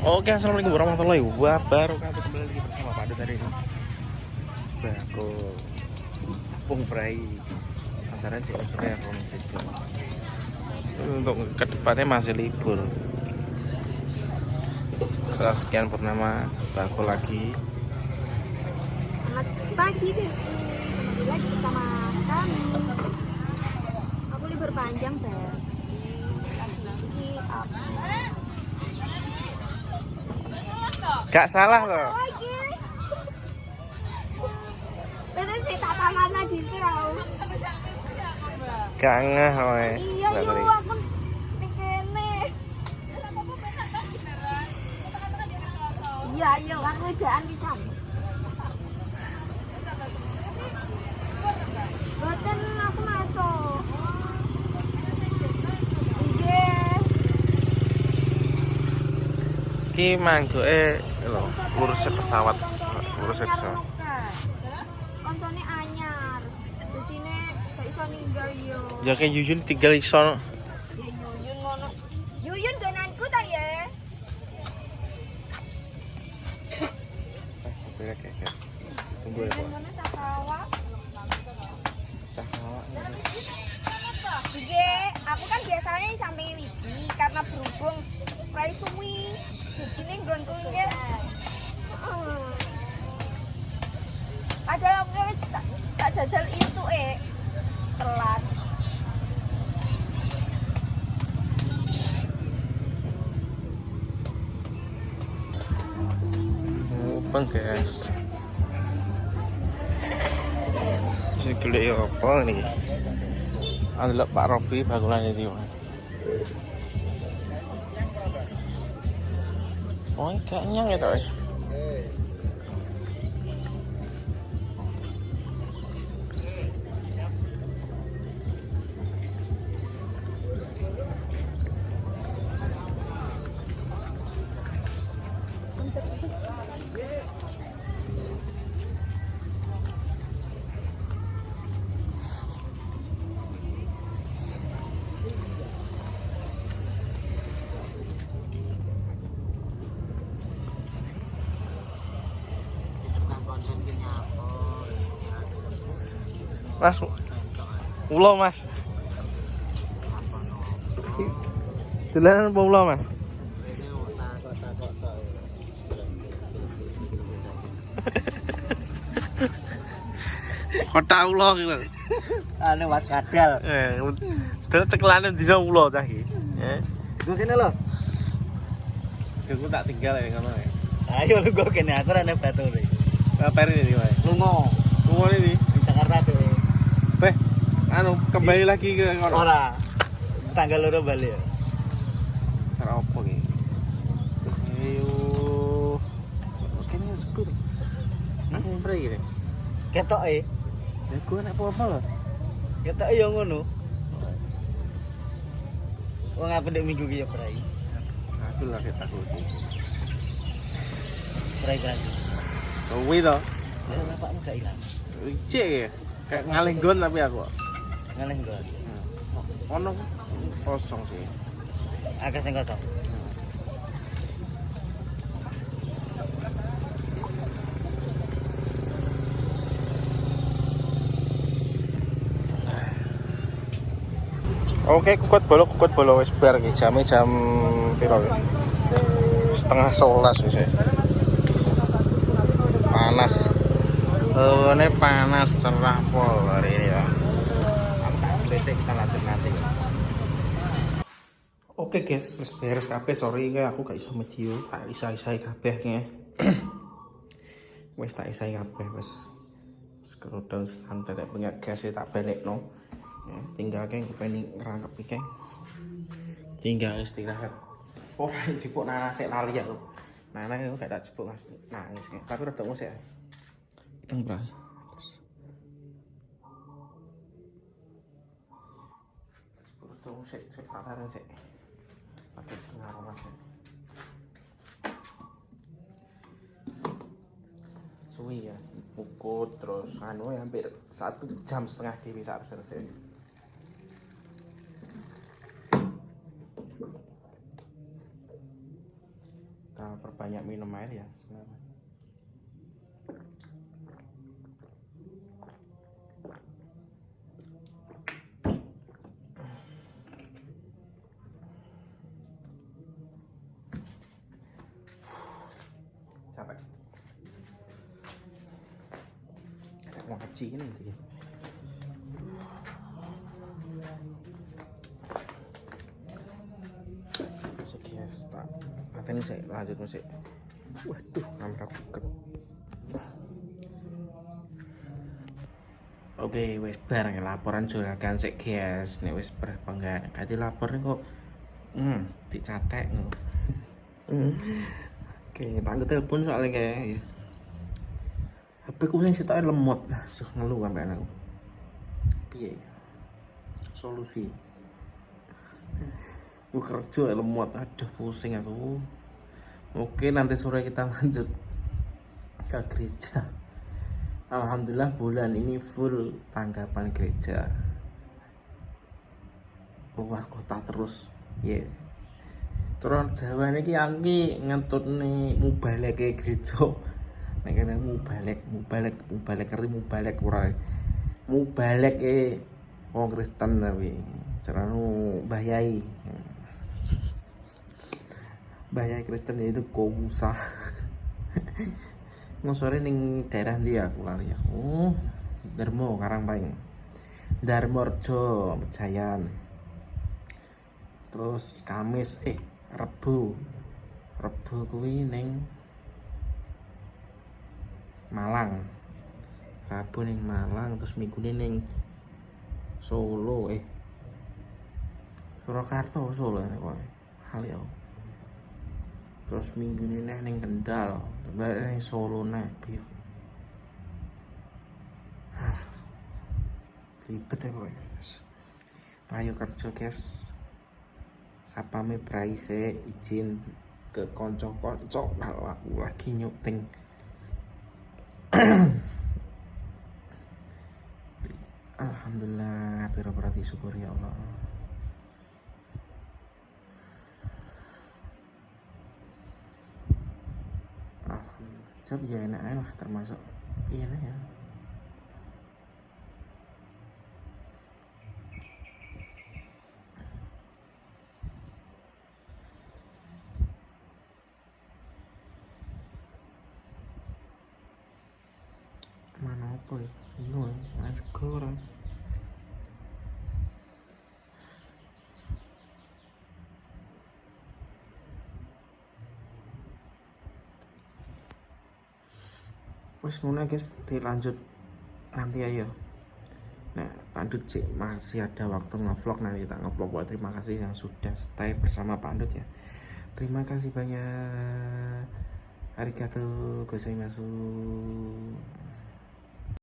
Oke, assalamualaikum warahmatullahi wabarakatuh. Kembali lagi bersama Pak Dut hari ini. Aku Pung Brai ajaran sih usulnya Ronald Bejo. Untuk kedepannya masih libur. Sekian purnama aku lagi. Selamat pagi Desi, kembali lagi bersama kami. Aku libur panjang Bel. Lagi apa? Gak salah loh. Lagi. Bener sih tak tangan di sini. Gak ngeh woy. Iya yuk aku pikirnya. Iya yuk aku jangan bisa. Boten aku masuk. Iya. Ki manggoke lho, lurusnya pesawat. Lurusnya pesawat. Koncone anyar. Dene gak iso ninggal yo. Ya kayak Yuyun tinggal iso. Ya Yuyun ngono. Yuyun donanku ta ya. Oke, guys. Tunggu ya, Pak. Mana cakawa? Cakawa. Iya, aku kan biasanya sampai widi karena berhubung prai suwi. Ini nggonku iki. Padahal aku wis tak jajal itu telat. Mupeng guys. Isi kulit ya apa nih? Ada Pak Robi bagulan ini. Oh, kayaknya gitu ya. Mas, ulo mas. Dolanan apa ulo mas? Kota ulo gitu. Ane wat kadal. Sudah cekelane dina ulo cah iki. Gue kene lho. Aku tak tinggal ya ngono ya. Ayo lu gue kene aku rene batu nih. Apa ini wae? Lungo Lungo ini. di Jakarta tuh. Beh, anu kembali lagi ke ngono. Ora. Tanggal loro bali ya. Cara opo iki? Ayo. Kene sepur. Nang mrene iki. Ketoke. Ya gua nek apa lho. Ketoke ya ngono. Wong aku ndek minggu ki ya prai. Aku lagi takut. Prai berarti. Suwi to. Lah bapakmu gak ilang. Cek ya. Kayak ngalenggon tapi aku. Ngalih gue. Ono kosong sih. Agak sing kosong. Oke, kukut bolo wis bar iki jame jam piro? Setengah 11 wis. Panas. Ini panas cerah pol hari ini ya. Besok kita lanjut nanti. Oke guys, wis beres kabeh. Sorry kayak aku gak iso video, tak isa-isai kabeh kayaknya. Wis tak isai kabeh wis. Skrodol santai tak punya gas tak balekno. Ya, tinggal kayak pengen ngerangkep iki. Tinggal istirahat. Ora jipuk Nana sik lali aku. Nana aku gak tak jipuk Mas. Nangis kayak. Tapi rada musik. Teng bra. Rada musik sik tataran sik. Pakai setengah rolas. Suwi ya. Pukul terus anu hampir 1,5 jam dewi sak selesai. kita perbanyak minum air ya sebenarnya. Capek. Ada ngaji ini nanti. Guys, tak pateni sik lanjut musik. Waduh, nambah kuket. Oke, wis bareng laporan juragan sik guys. Nek wis berpenggan, kate lapornya kok dicatek ngono. Oke, tak telepon soalnya kayak ya. HP ku sing sitoke lemot. Suh ngelu sampean aku. Piye? Solusi. Gue kerja lemot, aduh pusing aku. Oke, nanti sore kita lanjut ke gereja. Alhamdulillah bulan ini full tanggapan gereja. Keluar kota terus, ya. Yeah. Terus Jawa ini angki ngentut nih mubalek ke gereja. Nek kene mubalek ngerti mubalek ora. Mubalek wong Kristen tapi caranu Mbah Yai. Mbah Yai Kristen itu Komusa. Ngosore ning daerah ndi aku lali ya. Oh, Darmo Karangpaing. Darmorejo Pejayan. Terus Kamis Rebo kuwi ning Malang. Rabu ning Malang, terus Minggu ning Solo Surakarta Solo kok. Hal ya. Terus minggu ini ning Kendal, ning Solo piye. Ribet ya guys. Ayo kerja guys. Sapame praise izin ke konco-konco kalau aku lagi nyuting. Alhamdulillah, berarti syukur ya Allah. Alhamdulillah, ya enak lah termasuk iya ya. Mana apa ya? Bingung ya, orang. Wes ngono guys, dilanjut nanti ayo. Nah, Pandut sih masih ada waktu ngevlog, nanti tak ngevlog. Terima kasih yang sudah stay bersama Pandut ya. Terima kasih banyak. Arigato gozaimasu.